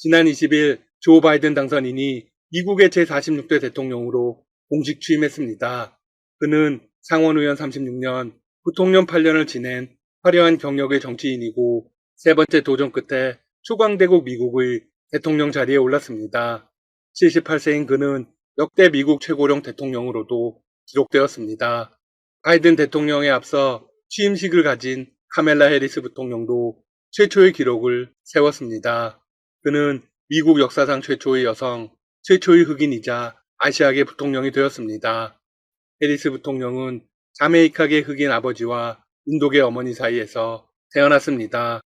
지난 20일 조 바이든 당선인이 미국의 제46대 대통령으로 공식 취임했습니다. 그는 상원의원 36년, 부통령 8년을 지낸 화려한 경력의 정치인이고 세 번째 도전 끝에 초강대국 미국의 대통령 자리에 올랐습니다. 78세인 그는 역대 미국 최고령 대통령으로도 기록되었습니다. 바이든 대통령에 앞서 취임식을 가진 카멜라 해리스 부통령도 최초의 기록을 세웠습니다. 그는 미국 역사상 최초의 여성, 최초의 흑인이자 아시아계 부통령이 되었습니다. 해리스 부통령은 자메이카계 흑인 아버지와 인도계 어머니 사이에서 태어났습니다.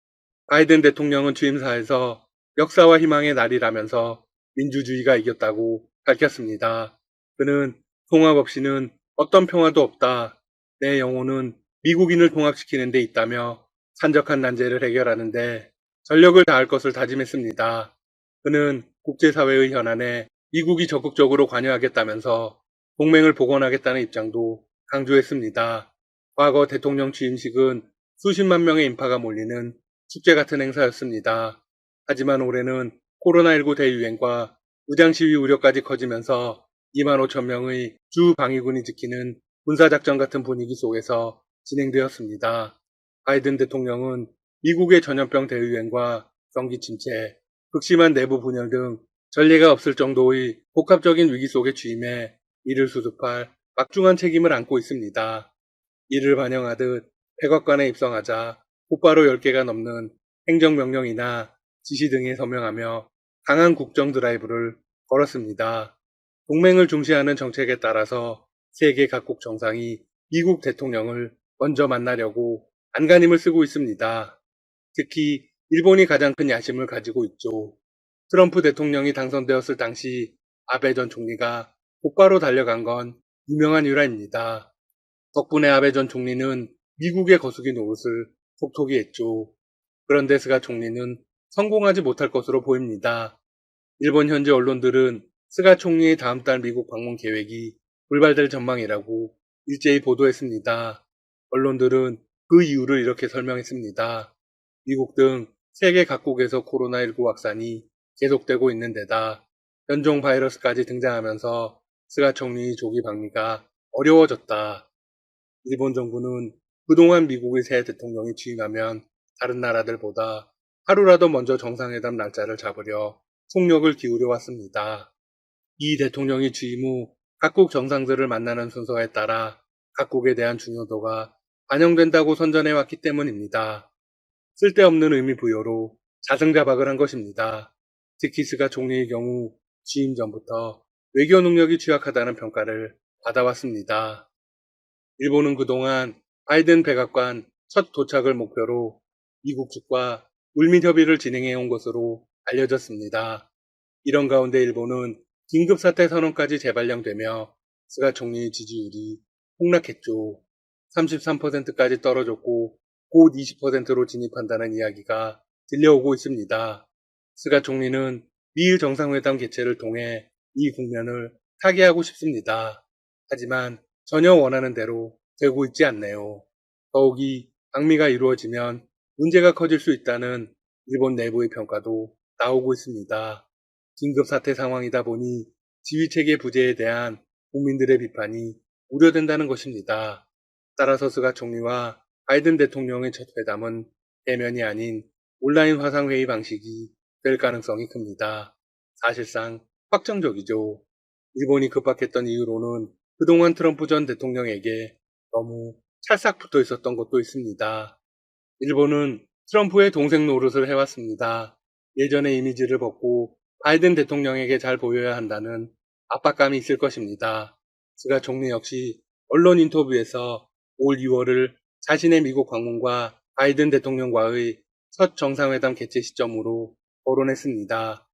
바이든 대통령은 취임사에서 역사와 희망의 날이라면서 민주주의가 이겼다고 밝혔습니다. 그는 통합 없이는 어떤 평화도 없다. 내 영혼은 미국인을 통합시키는 데 있다며 산적한 난제를 해결하는데 전력을 다할 것을 다짐했습니다. 그는 국제사회의 현안에 미국이 적극적으로 관여하겠다면서 동맹을 복원하겠다는 입장도 강조했습니다. 과거 대통령 취임식은 수십만 명의 인파가 몰리는 축제 같은 행사였습니다. 하지만 올해는 코로나19 대유행과 무장시위 우려까지 커지면서 2만 5천 명의 주 방위군이 지키는 군사작전 같은 분위기 속에서 진행되었습니다. 바이든 대통령은 미국의 전염병 대유행과 경기 침체, 극심한 내부 분열 등 전례가 없을 정도의 복합적인 위기 속에 취임해 이를 수습할 막중한 책임을 안고 있습니다. 이를 반영하듯 백악관에 입성하자 곧바로 10개가 넘는 행정명령이나 지시 등에 서명하며 강한 국정 드라이브를 걸었습니다. 동맹을 중시하는 정책에 따라서 세계 각국 정상이 미국 대통령을 먼저 만나려고 안간힘을 쓰고 있습니다. 특히 일본이 가장 큰 야심을 가지고 있죠. 트럼프 대통령이 당선되었을 당시 아베 전 총리가 곧바로 달려간 건 유명한 일화입니다. 덕분에 아베 전 총리는 미국의 거수기 노릇을 톡톡히 했죠. 그런데 스가 총리는 성공하지 못할 것으로 보입니다. 일본 현지 언론들은 스가 총리의 다음 달 미국 방문 계획이 불발될 전망이라고 일제히 보도했습니다. 언론들은 그 이유를 이렇게 설명했습니다. 미국 등 세계 각국에서 코로나19 확산이 계속되고 있는 데다 변종 바이러스까지 등장하면서 스가 총리의 조기 방미가 어려워졌다. 일본 정부는 그동안 미국의 새 대통령이 취임하면 다른 나라들보다 하루라도 먼저 정상회담 날짜를 잡으려 속력을 기울여 왔습니다. 이 대통령이 취임 후 각국 정상들을 만나는 순서에 따라 각국에 대한 중요도가 반영된다고 선전해왔기 때문입니다. 쓸데없는 의미 부여로 자승자박을 한 것입니다. 특히 스가 총리의 경우 취임 전부터 외교 능력이 취약하다는 평가를 받아왔습니다. 일본은 그동안 바이든 백악관 첫 도착을 목표로 미국 측과 물밑 협의를 진행해온 것으로 알려졌습니다. 이런 가운데 일본은 긴급사태 선언까지 재발령되며 스가 총리의 지지율이 폭락했죠. 33%까지 떨어졌고 곧 20%로 진입한다는 이야기가 들려오고 있습니다. 스가 총리는 미일 정상회담 개최를 통해 이 국면을 타개하고 싶습니다. 하지만 전혀 원하는 대로 되고 있지 않네요. 더욱이 방미가 이루어지면 문제가 커질 수 있다는 일본 내부의 평가도 나오고 있습니다. 긴급사태 상황이다 보니 지휘체계 부재에 대한 국민들의 비판이 우려된다는 것입니다. 따라서 스가 총리와 바이든 대통령의 첫 회담은 대면이 아닌 온라인 화상회의 방식이 될 가능성이 큽니다. 사실상 확정적이죠. 일본이 급박했던 이유로는 그동안 트럼프 전 대통령에게 너무 찰싹 붙어 있었던 것도 있습니다. 일본은 트럼프의 동생 노릇을 해왔습니다. 예전의 이미지를 벗고 바이든 대통령에게 잘 보여야 한다는 압박감이 있을 것입니다. 스가 총리 역시 언론 인터뷰에서 올 2월을 자신의 미국 방문과 바이든 대통령과의 첫 정상회담 개최 시점으로 거론했습니다.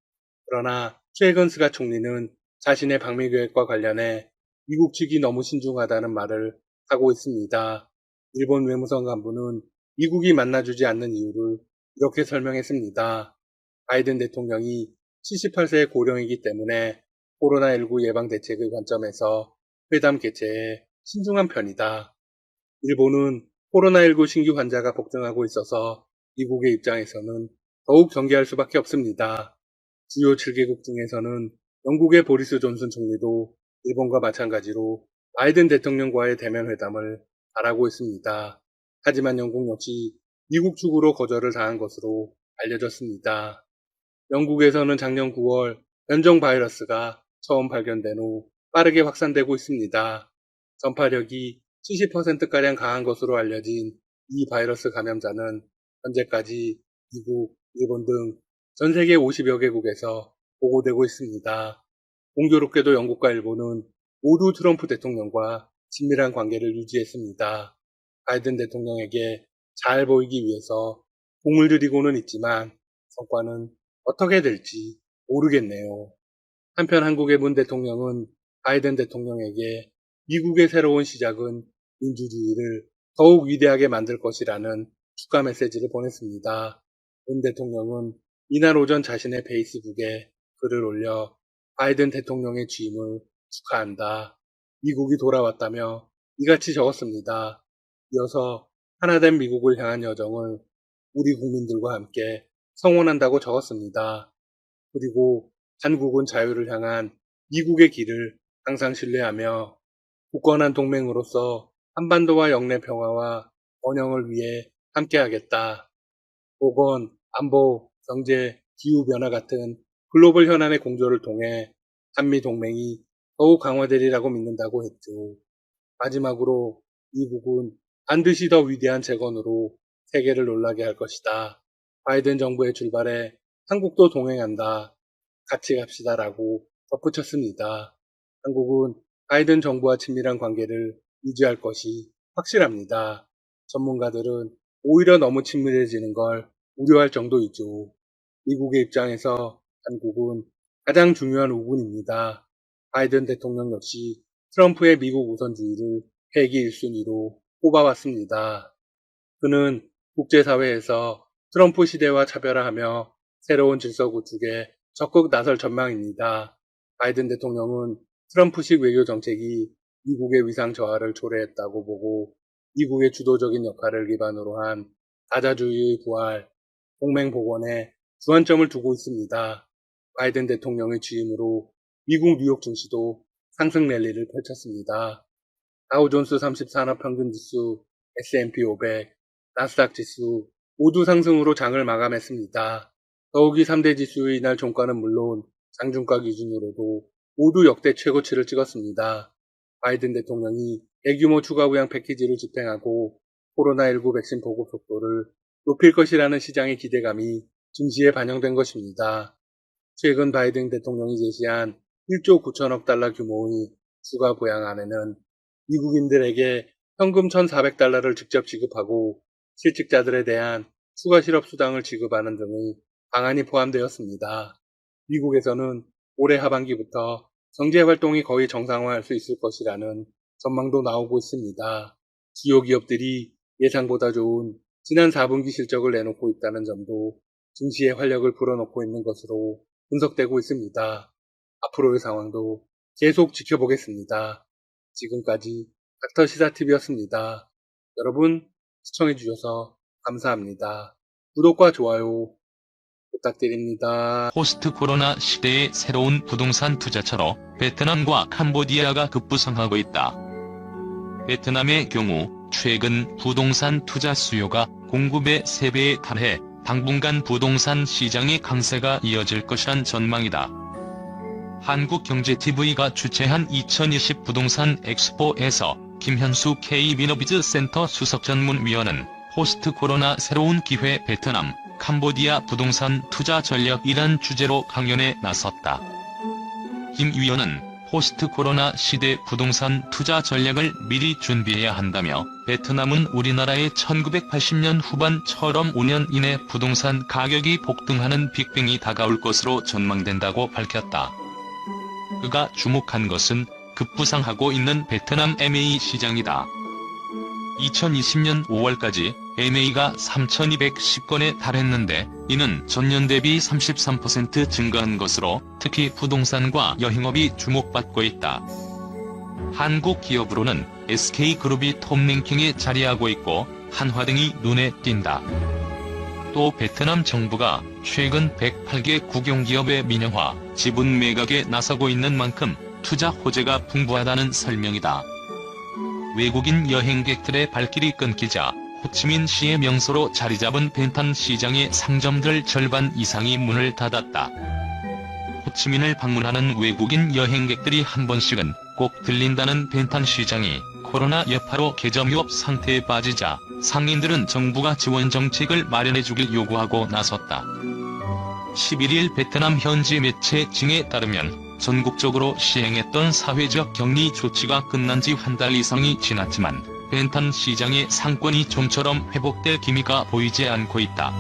그러나 최근 스가 총리는 자신의 방미 계획과 관련해 미국 측이 너무 신중하다는 말을 하고 있습니다. 일본 외무성 간부는 미국이 만나주지 않는 이유를 이렇게 설명했습니다. 바이든 대통령이 78세의 고령이기 때문에 코로나19 예방 대책의 관점에서 회담 개최에 신중한 편이다. 일본은 코로나19 신규 환자가 폭증하고 있어서 미국의 입장에서는 더욱 경계할 수밖에 없습니다. 주요 7개국 중에서는 영국의 보리스 존슨 총리도 일본과 마찬가지로 바이든 대통령과의 대면 회담을 바라고 있습니다. 하지만 영국 역시 미국 측으로 거절을 당한 것으로 알려졌습니다. 영국에서는 작년 9월 변종 바이러스가 처음 발견된 후 빠르게 확산되고 있습니다. 전파력이 70%가량 강한 것으로 알려진 이 바이러스 감염자는 현재까지 미국, 일본 등 전 세계 50여 개국에서 보고되고 있습니다. 공교롭게도 영국과 일본은 모두 트럼프 대통령과 친밀한 관계를 유지했습니다. 바이든 대통령에게 잘 보이기 위해서 공을 들이고는 있지만 성과는 어떻게 될지 모르겠네요. 한편 한국의 문 대통령은 바이든 대통령에게 미국의 새로운 시작은 민주주의를 더욱 위대하게 만들 것이라는 축하 메시지를 보냈습니다. 문 대통령은 이날 오전 자신의 페이스북에 글을 올려 바이든 대통령의 취임을 축하한다. 미국이 돌아왔다며 이같이 적었습니다. 이어서 하나된 미국을 향한 여정을 우리 국민들과 함께 성원한다고 적었습니다. 그리고 한국은 자유를 향한 미국의 길을 항상 신뢰하며 굳건한 동맹으로서 한반도와 영내 평화와 번영을 위해 함께하겠다. 보건, 안보, 경제, 기후변화 같은 글로벌 현안의 공조를 통해 한미 동맹이 더욱 강화되리라고 믿는다고 했죠. 마지막으로 미국은 반드시 더 위대한 재건으로 세계를 놀라게 할 것이다. 바이든 정부의 출발에 한국도 동행한다. 같이 갑시다라고 덧붙였습니다. 한국은 바이든 정부와 친밀한 관계를 유지할 것이 확실합니다. 전문가들은 오히려 너무 친밀해지는 걸 우려할 정도이죠. 미국의 입장에서 한국은 가장 중요한 우군입니다. 바이든 대통령 역시 트럼프의 미국 우선주의를 회기 1순위로 꼽아왔습니다. 그는 국제사회에서 트럼프 시대와 차별화하며 새로운 질서 구축에 적극 나설 전망입니다. 바이든 대통령은 트럼프식 외교 정책이 미국의 위상 저하를 초래했다고 보고 미국의 주도적인 역할을 기반으로 한 다자주의의 부활, 동맹 복원에 주안점을 두고 있습니다. 바이든 대통령의 취임으로 미국 뉴욕 증시도 상승 랠리를 펼쳤습니다. 다우존스 30산업평균지수, S&P 500, 나스닥 지수 모두 상승으로 장을 마감했습니다. 더욱이 3대 지수의 이날 종가는 물론 장중가 기준으로도 모두 역대 최고치를 찍었습니다. 바이든 대통령이 대규모 추가 부양 패키지를 집행하고 코로나19 백신 보급 속도를 높일 것이라는 시장의 기대감이 증시에 반영된 것입니다. 최근 바이든 대통령이 제시한 1조 9천억 달러 규모의 추가 부양안에는 미국인들에게 현금 1,400달러를 직접 지급하고 실직자들에 대한 추가 실업 수당을 지급하는 등의 방안이 포함되었습니다. 미국에서는 올해 하반기부터 경제활동이 거의 정상화할 수 있을 것이라는 전망도 나오고 있습니다. 주요 기업들이 예상보다 좋은 지난 4분기 실적을 내놓고 있다는 점도 증시에 활력을 불어넣고 있는 것으로 분석되고 있습니다. 앞으로의 상황도 계속 지켜보겠습니다. 지금까지 닥터시사TV였습니다. 여러분 시청해주셔서 감사합니다. 구독과 좋아요 부탁드립니다. 포스트 코로나 시대의 새로운 부동산 투자처로 베트남과 캄보디아가 급부상하고 있다. 베트남의 경우 최근 부동산 투자 수요가 공급의 3배에 달해 당분간 부동산 시장의 강세가 이어질 것이란 전망이다. 한국경제TV가 주최한 2020 부동산 엑스포에서 김현수 K비너비즈 센터 수석전문위원은 포스트 코로나 새로운 기회 베트남, 캄보디아 부동산 투자 전략이란 주제로 강연에 나섰다. 김 위원은 포스트 코로나 시대 부동산 투자 전략을 미리 준비해야 한다며 베트남은 우리나라의 1980년 후반처럼 5년 이내 부동산 가격이 폭등하는 빅뱅이 다가올 것으로 전망된다고 밝혔다. 그가 주목한 것은 급부상하고 있는 베트남 MA 시장이다. 2020년 5월까지 MA가 3,210건에 달했는데 이는 전년 대비 33% 증가한 것으로 특히 부동산과 여행업이 주목받고 있다. 한국 기업으로는 SK그룹이 톱랭킹에 자리하고 있고 한화 등이 눈에 띈다. 또 베트남 정부가 최근 108개 국영기업의 민영화, 지분 매각에 나서고 있는 만큼 투자 호재가 풍부하다는 설명이다. 외국인 여행객들의 발길이 끊기자 호치민시의 명소로 자리잡은 벤탄 시장의 상점들 절반 이상이 문을 닫았다. 호치민을 방문하는 외국인 여행객들이 한 번씩은 꼭 들린다는 벤탄 시장이 코로나 여파로 개점 휴업 상태에 빠지자 상인들은 정부가 지원 정책을 마련해주길 요구하고 나섰다. 11일 베트남 현지 매체 징에 따르면 전국적으로 시행했던 사회적 격리 조치가 끝난 지 한 달 이상이 지났지만 벤탄 시장의 상권이 좀처럼 회복될 기미가 보이지 않고 있다.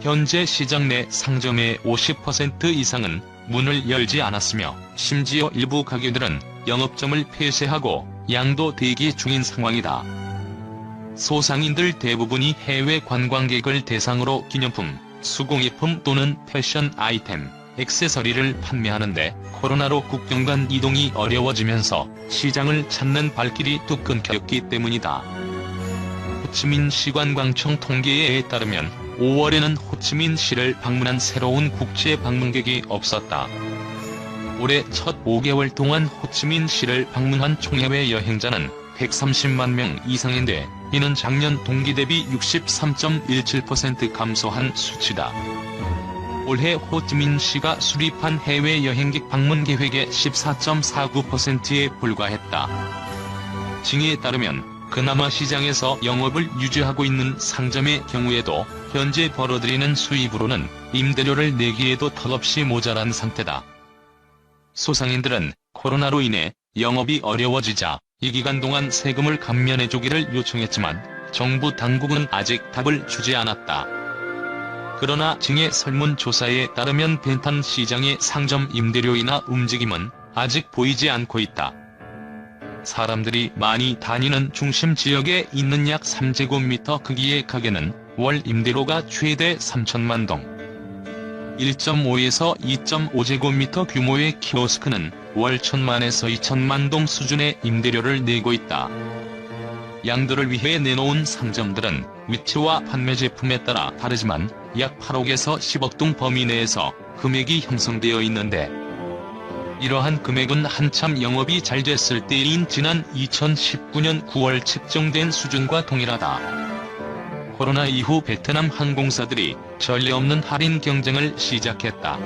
현재 시장 내 상점의 50% 이상은 문을 열지 않았으며 심지어 일부 가게들은 영업점을 폐쇄하고 양도 대기 중인 상황이다. 소상인들 대부분이 해외 관광객을 대상으로 기념품, 수공예품 또는 패션 아이템, 액세서리를 판매하는데 코로나로 국경 간 이동이 어려워지면서 시장을 찾는 발길이 뚝 끊겼기 때문이다. 호치민시 관광청 통계에 따르면 5월에는 호치민시를 방문한 새로운 국제 방문객이 없었다. 올해 첫 5개월 동안 호치민시를 방문한 총해외 여행자는 130만 명 이상인데 이는 작년 동기 대비 63.17% 감소한 수치다. 올해 호치민시가 수립한 해외 여행객 방문 계획의 14.49%에 불과했다. 징에 따르면 그나마 시장에서 영업을 유지하고 있는 상점의 경우에도 현재 벌어들이는 수입으로는 임대료를 내기에도 턱없이 모자란 상태다. 소상인들은 코로나로 인해 영업이 어려워지자 이 기간 동안 세금을 감면해주기를 요청했지만 정부 당국은 아직 답을 주지 않았다. 그러나 징의 설문조사에 따르면 벤탄 시장의 상점 임대료이나 움직임은 아직 보이지 않고 있다. 사람들이 많이 다니는 중심 지역에 있는 약 3제곱미터 크기의 가게는 월 임대료가 최대 3천만 동, 1.5에서 2.5제곱미터 규모의 키오스크는 월 1,000만에서 2천만 동 수준의 임대료를 내고 있다. 양도를 위해 내놓은 상점들은 위치와 판매 제품에 따라 다르지만 약 8억에서 10억 동 범위 내에서 금액이 형성되어 있는데 이러한 금액은 한참 영업이 잘 됐을 때인 지난 2019년 9월 책정된 수준과 동일하다. 코로나 이후 베트남 항공사들이 전례 없는 할인 경쟁을 시작했다.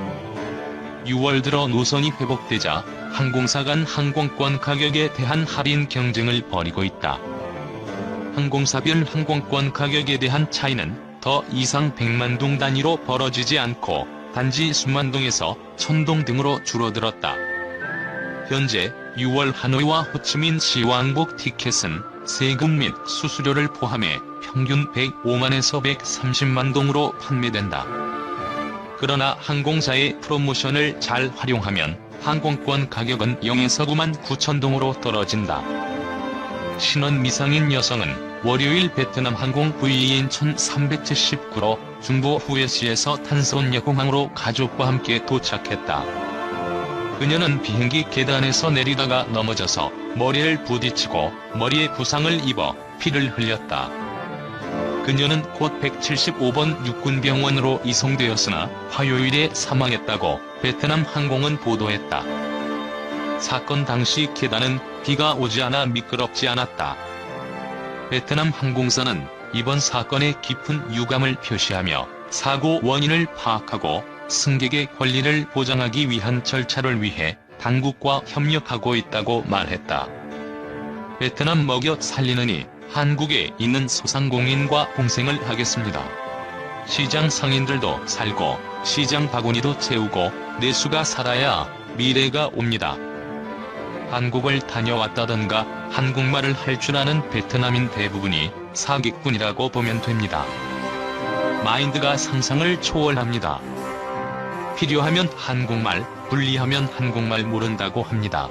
6월 들어 노선이 회복되자 항공사 간 항공권 가격에 대한 할인 경쟁을 벌이고 있다. 항공사별 항공권 가격에 대한 차이는 더 이상 100만 동 단위로 벌어지지 않고 단지 수만 동에서 1,000동 등으로 줄어들었다. 현재 6월 하노이와 호치민시 왕복 티켓은 세금 및 수수료를 포함해 평균 105만에서 130만 동으로 판매된다. 그러나 항공사의 프로모션을 잘 활용하면 항공권 가격은 0에서 9만 9천 동으로 떨어진다. 신원 미상인 여성은 월요일 베트남 항공 VN 1379로 중부 후에시에서 탄소온야 공항으로 가족과 함께 도착했다. 그녀는 비행기 계단에서 내리다가 넘어져서 머리를 부딪히고 머리에 부상을 입어 피를 흘렸다. 그녀는 곧 175번 육군병원으로 이송되었으나 화요일에 사망했다고 베트남 항공은 보도했다. 사건 당시 계단은 비가 오지 않아 미끄럽지 않았다. 베트남 항공사는 이번 사건에 깊은 유감을 표시하며 사고 원인을 파악하고 승객의 권리를 보장하기 위한 절차를 위해 당국과 협력하고 있다고 말했다. 베트남 먹여 살리느니 한국에 있는 소상공인과 공생을 하겠습니다. 시장 상인들도 살고 시장 바구니도 채우고 내수가 살아야 미래가 옵니다. 한국을 다녀왔다던가 한국말을 할 줄 아는 베트남인 대부분이 사기꾼이라고 보면 됩니다. 마인드가 상상을 초월합니다. 필요하면 한국말, 불리하면 한국말 모른다고 합니다.